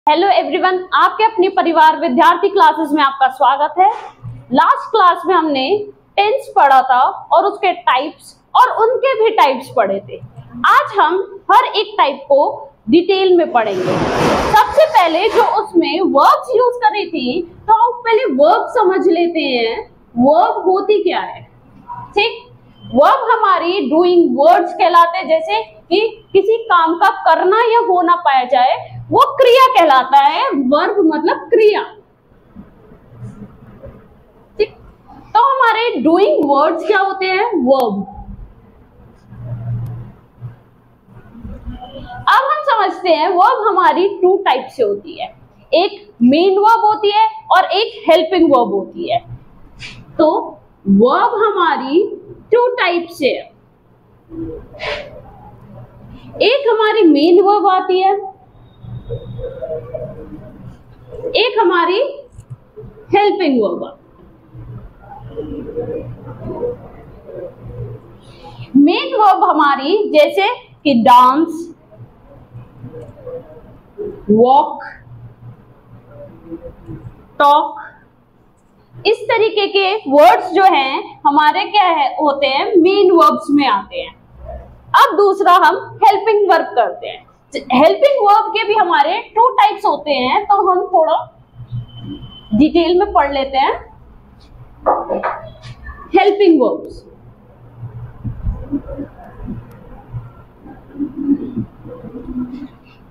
Hello everyone, आपके अपने परिवार विद्यार्थी क्लासेस में आपका स्वागत है। लास्ट क्लास में हमने टेंस पढ़ा था और उसके टाइप्स और उनके भी टाइप्स पढ़े थे। आज हम हर एक टाइप को डिटेल में पढ़ेंगे। सबसे पहले जो उसमें वर्ब्स यूज करे थे, तो आप पहले वर्ब समझ लेते हैं। वर्ब होती क्या है? ठीक, वर्ब हमारी डूइंग वर्ड्स कहलाते हैं। जैसे कि किसी काम का करना या होना पाया जाए, वो क्रिया कहलाता है। वर्ब मतलब क्रिया। ठीक, तो हमारे डूइंग वर्ड्स क्या होते हैं? वर्ब। अब हम समझते हैं वर्ब हमारी टू टाइप से होती है। एक मेन वर्ब होती है और एक हेल्पिंग वर्ब होती है। तो वर्ब हमारी टू टाइप से है। एक हमारी मेन वर्ब आती है, एक हमारी हेल्पिंग वर्ब। मेन वर्ब हमारी जैसे कि डांस, वॉक, टॉक, इस तरीके के वर्ड्स जो हैं हमारे क्या है होते हैं, मेन वर्ब्स में आते हैं। अब दूसरा हम हेल्पिंग वर्ब करते हैं। हेल्पिंग वर्ब के भी हमारे टू टाइप्स होते हैं, तो हम थोड़ा डिटेल में पढ़ लेते हैं। हेल्पिंग वर्ब्स,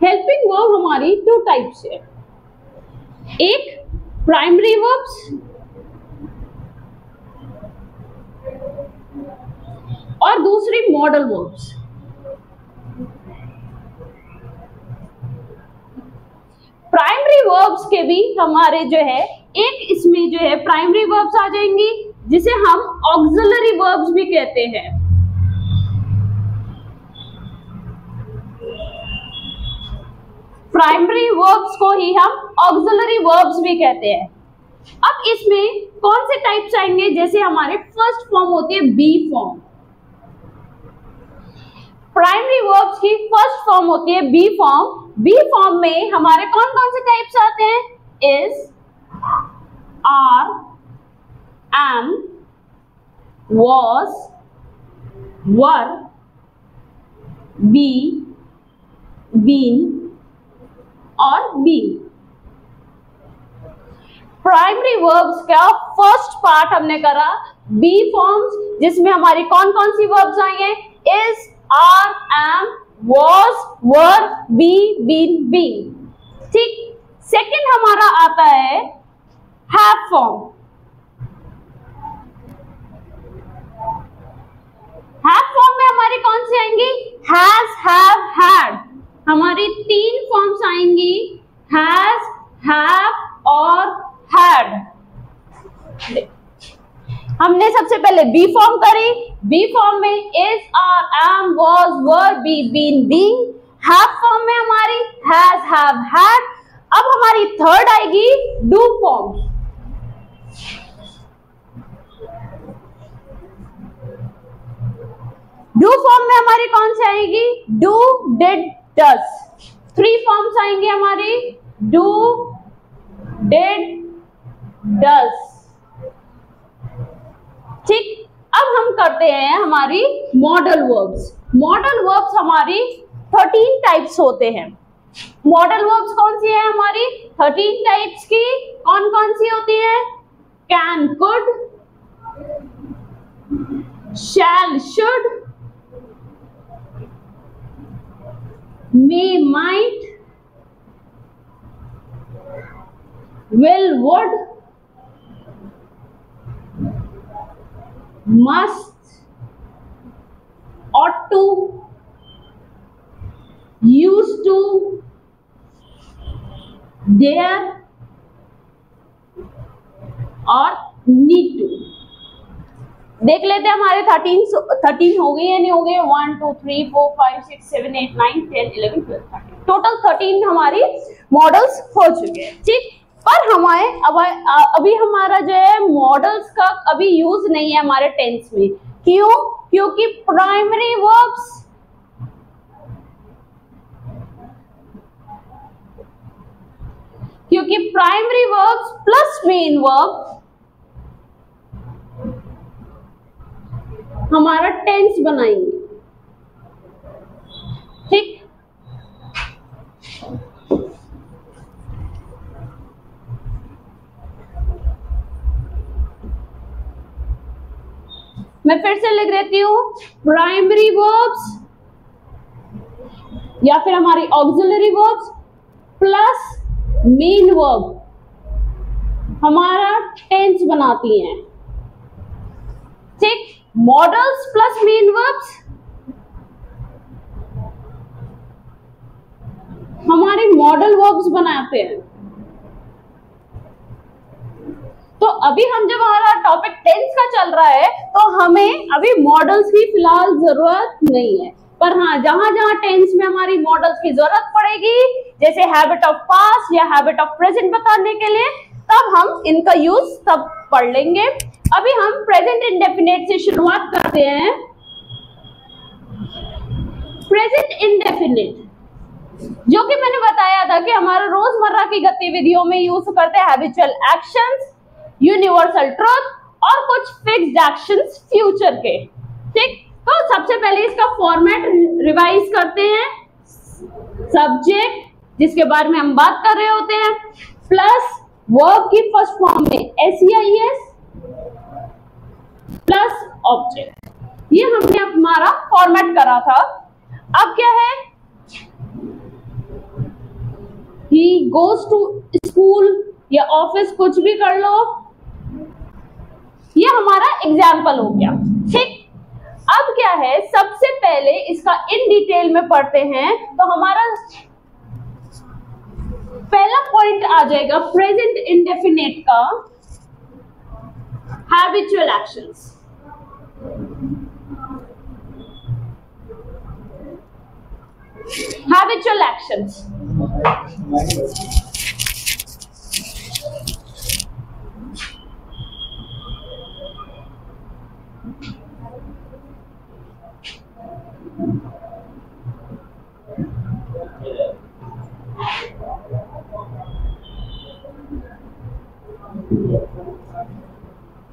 हेल्पिंग वर्ब हमारी टू टाइप्स है। एक प्राइमरी वर्ब्स और दूसरी मॉडल वर्ब्स। प्राइमरी वर्ब्स के भी हमारे जो है एक इसमें जो है प्राइमरी वर्ब्स आ जाएंगी, जिसे हम ऑक्सिलरी वर्ब्स भी कहते हैं। प्राइमरी वर्ब्स को ही हम ऑक्सिलरी वर्ब्स भी कहते हैं। अब इसमें कौन से टाइप्स आएंगे? जैसे हमारे फर्स्ट फॉर्म होती है बी फॉर्म। प्राइमरी वर्ब्स की फर्स्ट फॉर्म होती है बी फॉर्म। बी फॉर्म में हमारे कौन कौन से टाइप्स आते हैं? Is, are, am, was, were, be, been और बीइंग। प्राइमरी वर्ब्स का फर्स्ट पार्ट हमने करा बी फॉर्म्स, जिसमें हमारी कौन कौन सी वर्ब्स आई हैं? Is, are, am, was, were, be, been, being. ठीक, सेकंड हमारा आता है हैव फॉर्म। हैव फॉर्म में हमारी कौन सी आएंगी? Has, have, had. हमारी तीन फॉर्म्स आएंगी, हैज, हैव और हैड। हमने सबसे पहले बी फॉर्म करी। बी फॉर्म में is, are, am, was, were, be, been, being. Have form में हमारी हैज, हैव, हैड। अब हमारी थर्ड आएगी डू फॉर्म। डू फॉर्म में हमारी कौन सी आएगी? Do, did, does. Three forms आएंगे हमारी, डू, डिड, डज। ठीक, अब हम करते हैं हमारी मॉडल वर्ब्स। मॉडल वर्ब्स हमारी 13 टाइप्स होते हैं। मॉडल वर्ब्स कौन सी है हमारी? 13 टाइप्स की। कौन कौन सी होती है? Can, could, shall, should, may, might, will, would, must, ought to, used to, dare और need to। देख लेते हैं हमारे 13 हो गए या नहीं हो गए। 1 2 3 4 5 6 7 8 9 10 11 12 13, टोटल 13 हमारी मॉडल्स हो चुके हैं। ठीक, पर हमारे अभी हमारा जो है मॉडल्स का अभी यूज नहीं है हमारे टेंस में। क्यों? क्योंकि प्राइमरी वर्ब्स कि primary verbs plus main verb हमारा टेंस बनाएंगे। ठीक, मैं फिर से लिख देती हूं, प्राइमरी वर्ब्स या फिर हमारी auxiliary verbs plus main verb हमारा टेंस बनाती हैं। ठीक, मॉडल्स प्लस मेन वर्ब्स हमारे मॉडल वर्ब्स बनाते हैं। तो अभी हम जब हमारा टॉपिक टेंस का चल रहा है तो हमें अभी मॉडल्स की फिलहाल जरूरत नहीं है, पर हाँ जहां जहां टेंस में हमारी मॉडल्स की जरूरत पड़ेगी, जैसे हैबिट ऑफ पास्ट या हैबिट ऑफ प्रेजेंट बताने के लिए, तब हम इनका यूज तब पढ़ लेंगे। अभी हम प्रेजेंट इंडेफिनिट से शुरुआत करते हैं। प्रेजेंट इंडेफिनिट जो कि मैंने बताया था कि हमारे रोजमर्रा की गतिविधियों में यूज करते हैं हैबिचुअल एक्शंस, यूनिवर्सल ट्रुथ और कुछ फिक्स्ड एक्शंस फ्यूचर के। ठीक, तो सबसे पहले इसका फॉर्मेट रिवाइज करते हैं। सब्जेक्ट जिसके बारे में हम बात कर रहे होते हैं, प्लस वर्ब की फर्स्ट फॉर्म में SEIS प्लस ऑब्जेक्ट, ये हमने हमारा फॉर्मेट करा था। अब क्या है, he goes to स्कूल या ऑफिस, कुछ भी कर लो, ये हमारा एग्जाम्पल हो गया। ठीक, अब क्या है, सबसे पहले इसका इन डिटेल में पढ़ते हैं। तो हमारा पहला पॉइंट आ जाएगा प्रेजेंट इंडेफिनिट का, हैबिचुअल एक्शंस। हैबिचुअल एक्शंस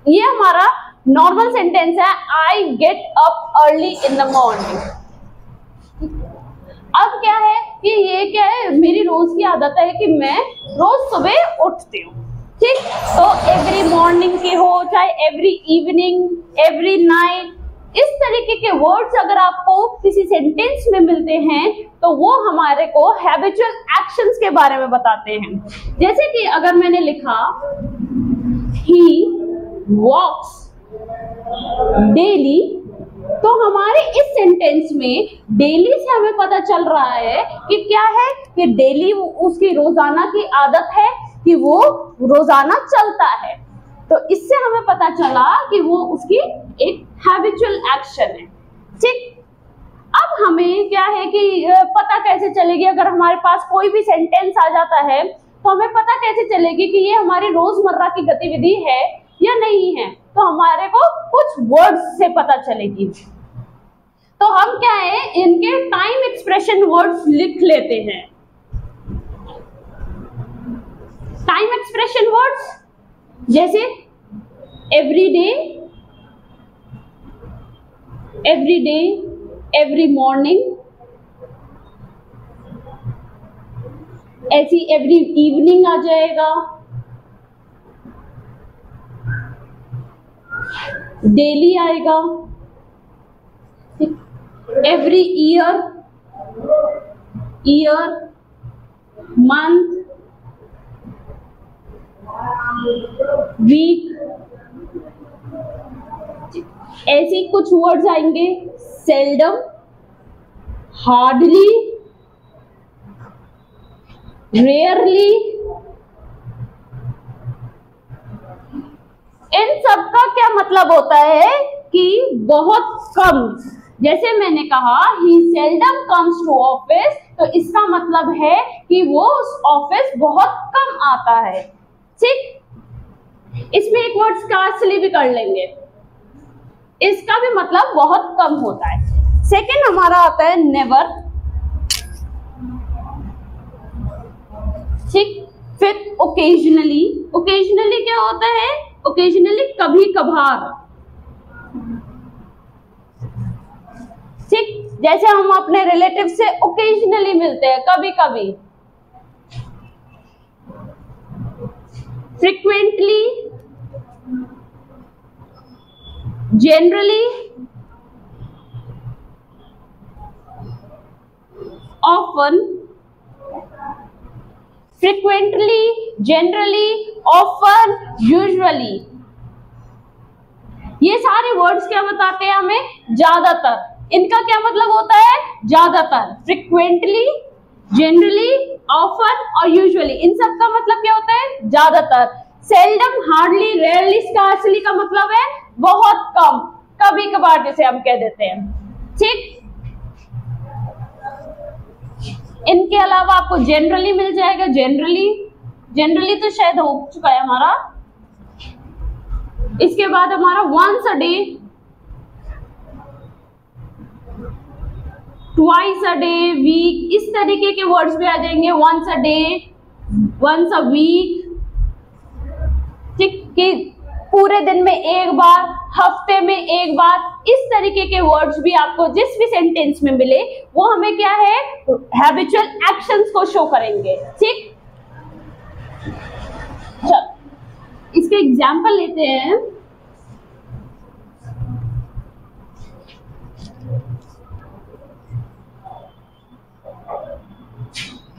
ये हमारा नॉर्मल सेंटेंस है, I get up early in the morning. अब क्या है कि ये क्या है, मेरी रोज की आदत है कि मैं रोज सुबह उठती हूँ। ठीक, तो एवरी मॉर्निंग की हो चाहे एवरी इवनिंग, एवरी नाइट, इस तरीके के वर्ड्स अगर आपको किसी सेंटेंस में मिलते हैं तो वो हमारे को हैबिचुअल एक्शंस के बारे में बताते हैं। जैसे कि अगर मैंने लिखा ही वॉक्स डेली, तो हमारे इस सेंटेंस में डेली से हमें पता चल रहा है कि क्या है कि डेली उसकी रोजाना की आदत है कि वो रोजाना चलता है। तो इससे हमें पता चला कि वो उसकी एक हैबिचुअल एक्शन है। ठीक, अब हमें क्या है कि पता कैसे चलेगी, अगर हमारे पास कोई भी सेंटेंस आ जाता है तो हमें पता कैसे चलेगी कि ये हमारी रोजमर्रा की गतिविधि है या नहीं है। तो हमारे को कुछ वर्ड्स से पता चलेगी। तो हम क्या है, इनके टाइम एक्सप्रेशन वर्ड्स लिख लेते हैं। टाइम एक्सप्रेशन वर्ड्स जैसे एवरी डे, एवरी मॉर्निंग, ऐसी एवरी इवनिंग आ जाएगा, डेली आएगा, एवरी ईयर, मंथ, वीक, ऐसे कुछ वर्ड्स आएंगे। सेल्डम, हार्डली, रेयरली, इन सब का क्या मतलब होता है कि बहुत कम। जैसे मैंने कहा ही सेल्डम कम्स टू ऑफिस, तो इसका मतलब है कि वो ऑफिस बहुत कम आता है। ठीक, इसमें एक वर्ड स्कार्सली भी कर लेंगे, इसका भी मतलब बहुत कम होता है। सेकंड हमारा आता है नेवर। ठीक, फिर ओकेजनली, ओकेजनली क्या होता है? ओकेजनली कभी कभार, ठीक, जैसे हम अपने रिलेटिव से ओकेजनली मिलते हैं, कभी कभी। Frequently, generally, often, frequently, generally, often, usually, ये सारे वर्ड्स क्या बताते हैं हमें? ज्यादातर। इनका क्या मतलब होता है? ज्यादातर। फ्रीक्वेंटली, जनरली, ऑफन और यूजुअली, इन सब का मतलब क्या होता है? ज्यादातर। सेल्डम, हार्डली, रेयरली, स्कार्सली का मतलब है बहुत कम, कभी कभार, जैसे हम कह देते हैं, ठीक। इनके अलावा आपको जनरली मिल जाएगा। जनरली, जनरली तो शायद हो चुका है हमारा। इसके बाद हमारा once a day, twice a day, week, इस तरीके के वर्ड्स भी आ जाएंगे। Once a day, once a week, ठीक, कि पूरे दिन में एक बार, हफ्ते में एक बार, इस तरीके के वर्ड्स भी आपको जिस भी सेंटेंस में मिले वो हमें क्या है? हैबिचुअल एक्शंस को शो करेंगे, ठीक। चल इसके एग्जाम्पल लेते हैं।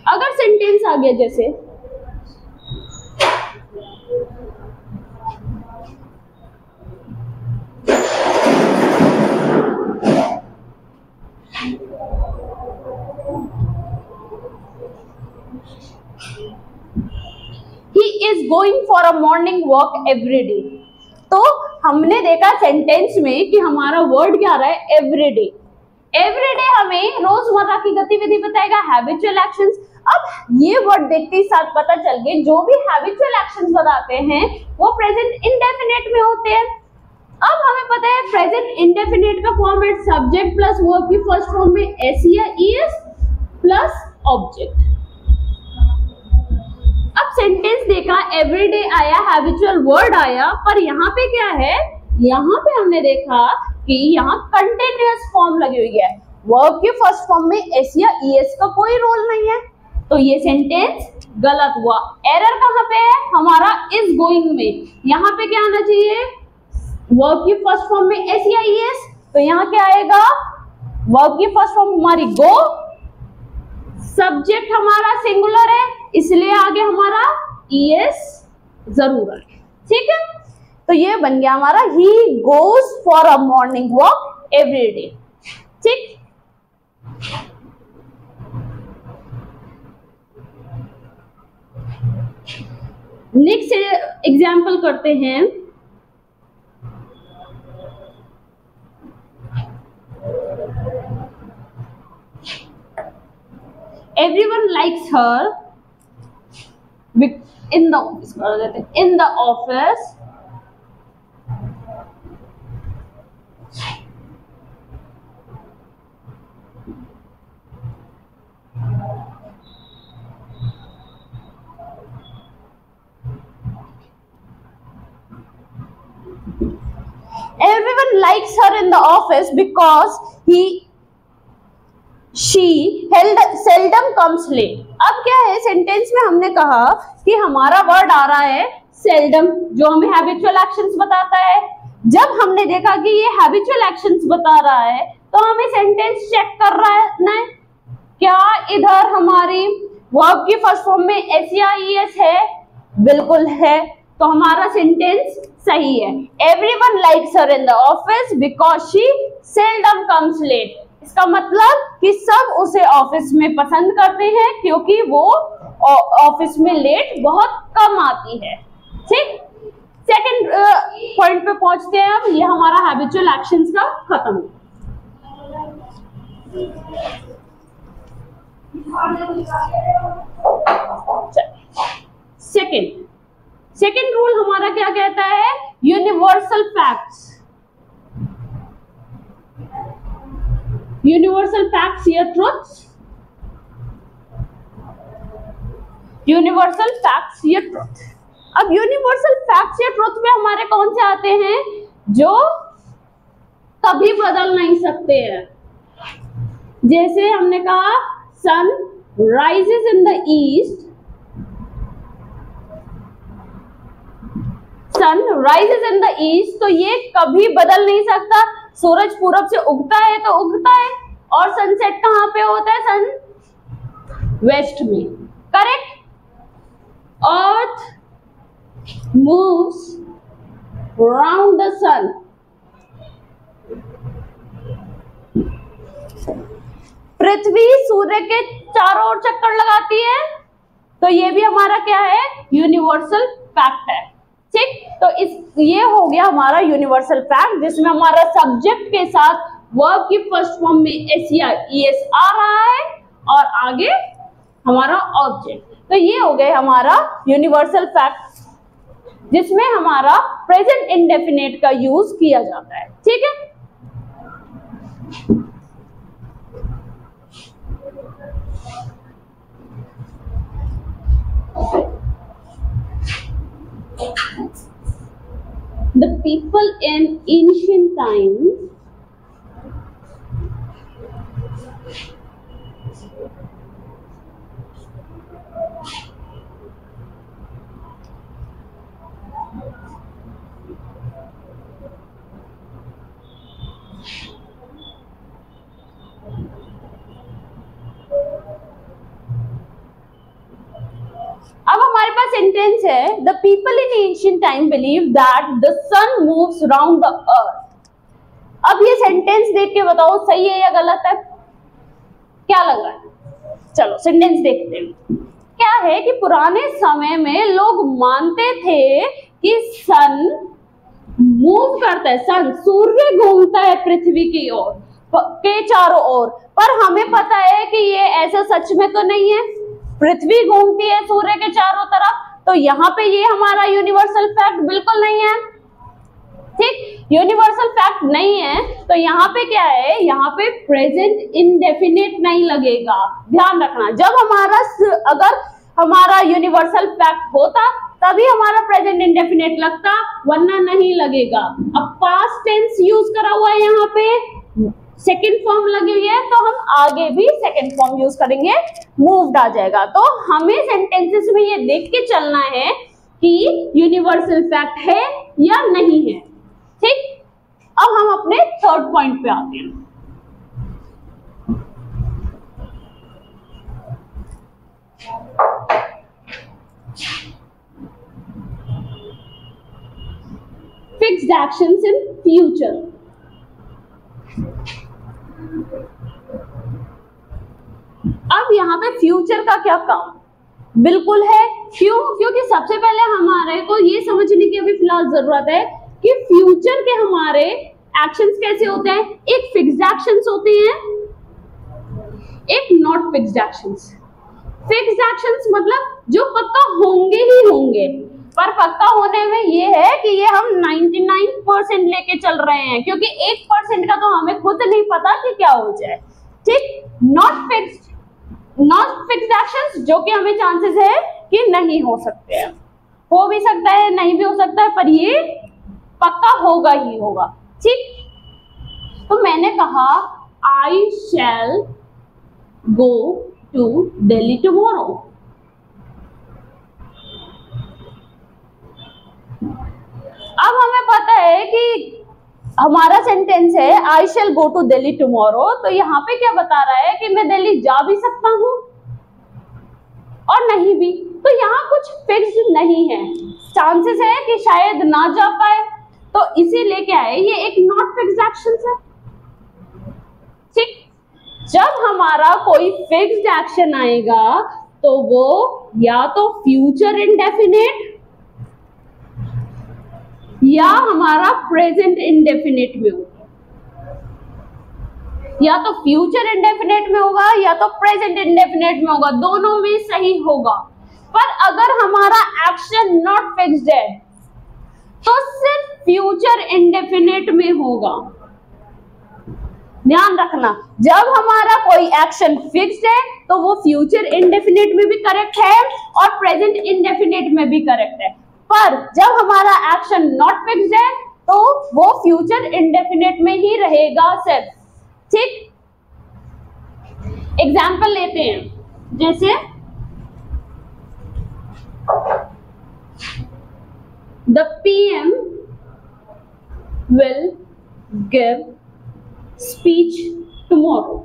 अगर सेंटेंस आ गया जैसे he is going for a morning walk every day, तो हमने देखा सेंटेंस में कि हमारा वर्ड क्या आ रहा है? एवरीडे। एवरीडे हमें रोजमर्रा की गतिविधि बताएगा, हैबिचुअल एक्शंस। अब ये वर्ड देखते ही साथ पता चल गया जो भी हैबिचुअल एक्शंस बताते हैं वो प्रेजेंट इंडेफिनिट में होते हैं। अब हमें पता है प्रेजेंट इंडेफिनिट का फॉर्म है सब्जेक्ट प्लस वर्ब की फर्स्ट फॉर्म में एस या ईएस प्लस ऑब्जेक्ट। अब सेंटेंस देखा, एवरीडे आया, हैबिचुअल वर्ड आया, पर यहाँ पे क्या है? यहाँ पे हमने देखा कि यहाँ कंटिन्यूअस फॉर्म लगी हुई है। वर्ब की फर्स्ट फॉर्म में एस या ईएस का कोई रोल नहीं है, तो ये सेंटेंस गलत हुआ। एरर कहाँ पे है? हमारा इज गोइंग में। यहाँ पे क्या आना चाहिए? वर्ब की फर्स्ट फॉर्म में एस या ईएस, तो यहाँ क्या आएगा? वर्ब की फर्स्ट फॉर्म हमारी गो, सब्जेक्ट हमारा सिंगुलर है इसलिए आगे हमारा ईएस जरूर है, ठीक है। तो ये बन गया हमारा he goes for a morning walk every day, ठीक। नेक्स्ट एग्जाम्पल करते हैं। Everyone likes her in the office. In the office, everyone likes her in the office because she seldom comes late. अब क्या है? सेंटेंस में हमने कहा कि हमारा वर्ड आ रहा है seldom, जो हमें हैबिचुअल एक्शंस बताता है। जब हमने देखा कि ये हैबिचुअल एक्शंस बता रहा है तो हमें सेंटेंस चेक कर रहा है क्या इधर हमारी वर्ब की फर्स्ट फॉर्म में एस या ईएस है? बिल्कुल है, तो हमारा सेंटेंस सही है। Everyone likes her in the office because she seldom comes late. इसका मतलब कि सब उसे ऑफिस में पसंद करते हैं क्योंकि वो ऑफिस में लेट बहुत कम आती है, ठीक। सेकंड पॉइंट पे पहुंचते हैं। अब ये हमारा हैबिचुअल एक्शंस का खत्म। सेकंड रूल हमारा क्या कहता है? Universal facts. यूनिवर्सल फैक्ट्स या ट्रुथ्स। यूनिवर्सल फैक्ट्स या ट्रुथ। अब यूनिवर्सल फैक्ट्स या ट्रुथ में हमारे कौन से आते हैं जो कभी बदल नहीं सकते हैं। जैसे हमने कहा sun rises in the east, sun rises in the east, तो ये कभी बदल नहीं सकता। सूरज पूरब से उगता है तो उगता है, और सनसेट कहां पे होता है? सन वेस्ट में, correct. Earth moves round the sun, पृथ्वी सूर्य के चारों ओर चक्कर लगाती है, तो ये भी हमारा क्या है? यूनिवर्सल फैक्ट है, ठीक। तो ये हो गया हमारा यूनिवर्सल फैक्ट, जिसमें हमारा सब्जेक्ट के साथ वर्ब की फर्स्ट फॉर्म में एस या ईएस आ रहा है, और आगे हमारा ऑब्जेक्ट। तो ये हो गया हमारा यूनिवर्सल फैक्ट, जिसमें हमारा प्रेजेंट इंडेफिनिट का यूज किया जाता है, ठीक है। The people in ancient times अब हमारे पास सेंटेंस है, the people in ancient time believe that the sun moves round the earth. अब ये सेंटेंस देख के बताओ सही है या गलत है, क्या लग रहा है? चलो सेंटेंस देखते हैं। क्या है कि पुराने समय में लोग मानते थे कि सन मूव करता है, सन सूर्य घूमता है पृथ्वी की ओर के चारों ओर, पर हमें पता है कि ये ऐसा सच में तो नहीं है। पृथ्वी घूमती है सूर्य के चारों तरफ, तो यहाँ पे ये हमारा यूनिवर्सल फैक्ट बिल्कुल नहीं है, ठीक। यूनिवर्सल फैक्ट नहीं है, तो यहाँ पे क्या है? यहाँ पे प्रेजेंट इंडेफिनिट नहीं लगेगा। ध्यान रखना, जब अगर हमारा यूनिवर्सल फैक्ट होता तभी हमारा प्रेजेंट इंडेफिनिट लगता, वरना नहीं लगेगा। अब पास्ट टेंस यूज करा हुआ है, यहाँ पे सेकेंड फॉर्म लगी हुई है, तो हम आगे भी सेकेंड फॉर्म यूज करेंगे, मूव्ड आ जाएगा। तो हमें सेंटेंसेस में ये देख के चलना है कि यूनिवर्सल फैक्ट है या नहीं है, ठीक। अब हम अपने थर्ड पॉइंट पे आते हैं। Fixed actions in future. अब यहाँ पे फ्यूचर का क्या काम? बिल्कुल है। क्यों? क्योंकि सबसे पहले हमारे को ये समझने की अभी फिलहाल जरूरत है कि फ्यूचर के हमारे एक्शंस कैसे होते हैं। एक फिक्स्ड एक्शंस होते हैं, एक not fixed actions. Fixed actions मतलब जो पक्का होंगे ही होंगे, पर पक्का होने में ये है कि ये हम 99% लेके चल रहे हैं, क्योंकि 1% का तो हमें खुद नहीं पता कि क्या हो जाए, ठीक। नॉट फिक्स्ड एक्शंस जो कि हमें चांसेस है कि नहीं हो सकते हैं, हो भी सकता है नहीं भी हो सकता है, पर ये पक्का होगा ही होगा, ठीक। तो मैंने कहा आई शैल गो टू दिल्ली टुमारो। अब हमें पता है कि हमारा सेंटेंस है आई शैल गो टू दिल्ली टुमारो, तो यहाँ पे क्या बता रहा है कि मैं दिल्ली जा भी सकता हूँ और नहीं भी। तो यहाँ कुछ फिक्स्ड नहीं है, चांसेस है कि शायद ना जा पाए, तो इसीलिए क्या है, ये एक नॉट फिक्स्ड एक्शन है, ठीक। जब हमारा कोई फिक्स्ड एक्शन आएगा तो वो या तो फ्यूचर इंडेफिनिट या हमारा प्रेजेंट इंडेफिनिट में होगा, या तो फ्यूचर इंडेफिनिट में होगा या तो प्रेजेंट इंडेफिनिट में होगा, दोनों में सही होगा। पर अगर हमारा एक्शन नॉट फिक्स्ड है तो सिर्फ फ्यूचर इंडेफिनिट में होगा। ध्यान रखना, जब हमारा कोई एक्शन फिक्स्ड है तो वो फ्यूचर इंडेफिनिट में भी करेक्ट है और प्रेजेंट इंडेफिनिट में भी करेक्ट है, पर जब हमारा एक्शन नॉट फिक्स्ड है तो वो फ्यूचर इंडेफिनिट में ही रहेगा सिर्फ। ठीक, एग्जाम्पल लेते हैं, जैसे the PM will give speech tomorrow।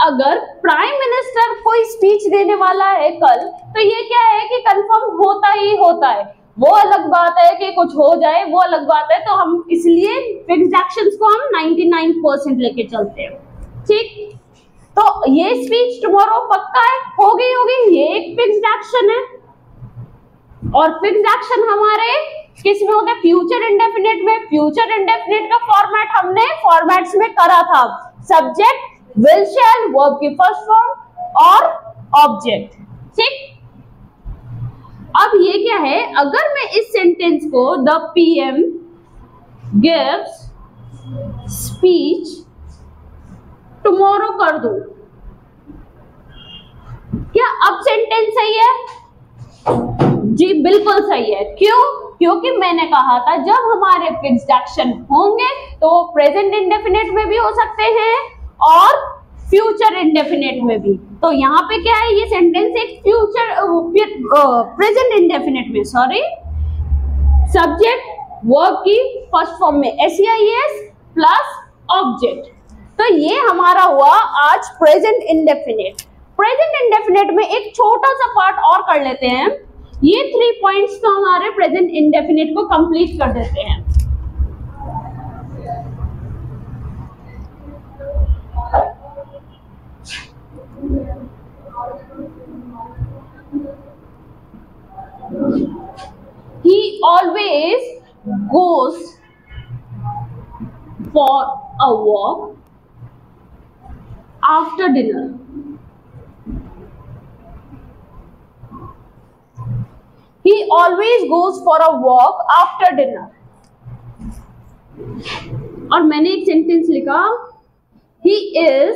अगर प्राइम मिनिस्टर कोई स्पीच देने वाला है कल, तो ये क्या है कि कंफर्म होता ही होता है। वो अलग बात है कि कुछ हो जाए, वो अलग बात है, तो हम इसलिए फिक्स्ड एक्शंस को हम 99% लेके चलते हैं। ठीक, तो ये स्पीच टुमारो पक्का है, होगी, ये एक फिक्स्ड एक्शन है। और फिक्स्ड एक्शन हमारे किस में होता है? फ्यूचर इंडेफिनिट में। फ्यूचर इंडेफिनिट का फॉर्मेट हमने फॉर्मेट्स में करा था, सब्जेक्ट, विल, शैल, वर्ब की फर्स्ट फॉर्म और ऑब्जेक्ट। ठीक, अब ये क्या है, अगर मैं इस सेंटेंस को the PM gives speech tomorrow कर दूं, क्या अब सेंटेंस सही है? जी बिल्कुल सही है। क्यों? क्योंकि मैंने कहा था जब हमारे फिक्स्ड एक्शन होंगे तो प्रेजेंट इंडेफिनिट में भी हो सकते हैं और फ्यूचर इंडेफिनिट में भी। तो यहाँ पे क्या है, ये सेंटेंस एक प्रेजेंट इंडेफिनिट में, सॉरी, सब्जेक्ट वर्ब की फर्स्ट फॉर्म में SEIS प्लस ऑब्जेक्ट। तो ये हमारा हुआ आज प्रेजेंट इंडेफिनिट। प्रेजेंट इंडेफिनिट में एक छोटा सा पार्ट और कर लेते हैं। ये 3 पॉइंट्स तो हमारे प्रेजेंट इंडेफिनिट को कंप्लीट कर देते हैं। He always goes for a walk after dinner। He always goes for a walk after dinner। और मैंने एक सेंटेंस लिखा, He is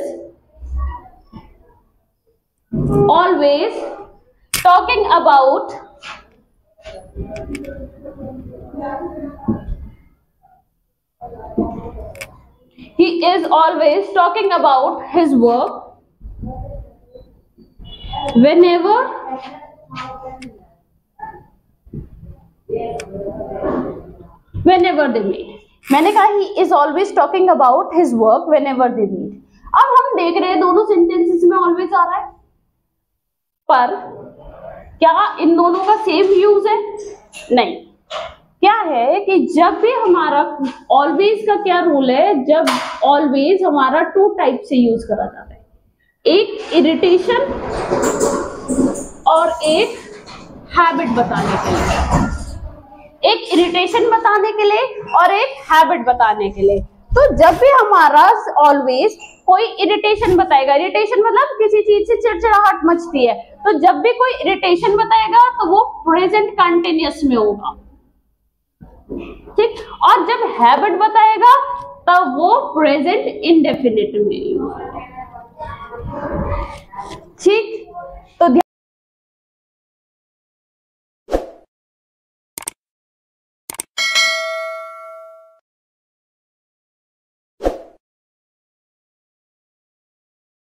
always talking about his work whenever they meet। मैंने कहा he is always talking about his work whenever they meet। अब हम देख रहे हैं दोनों सेंटेंसेस में ऑलवेज आ रहा है, पर क्या इन दोनों का सेम यूज है? नहीं। क्या है कि जब भी हमारा ऑलवेज का क्या रूल है, जब ऑलवेज हमारा 2 टाइप से यूज करा जाता है, एक इरिटेशन और एक हैबिट बताने के लिए। एक इरिटेशन बताने के लिए और एक हैबिट बताने के लिए। तो जब भी हमारा ऑलवेज कोई इरिटेशन बताएगा, इरिटेशन मतलब किसी चीज से चिड़चिड़ाहट मचती है, तो जब भी कोई इरिटेशन बताएगा तो वो प्रेजेंट कंटिन्यूअस में होगा। ठीक, और जब हैबिट बताएगा तब वो प्रेजेंट इंडेफिनिट में होगा।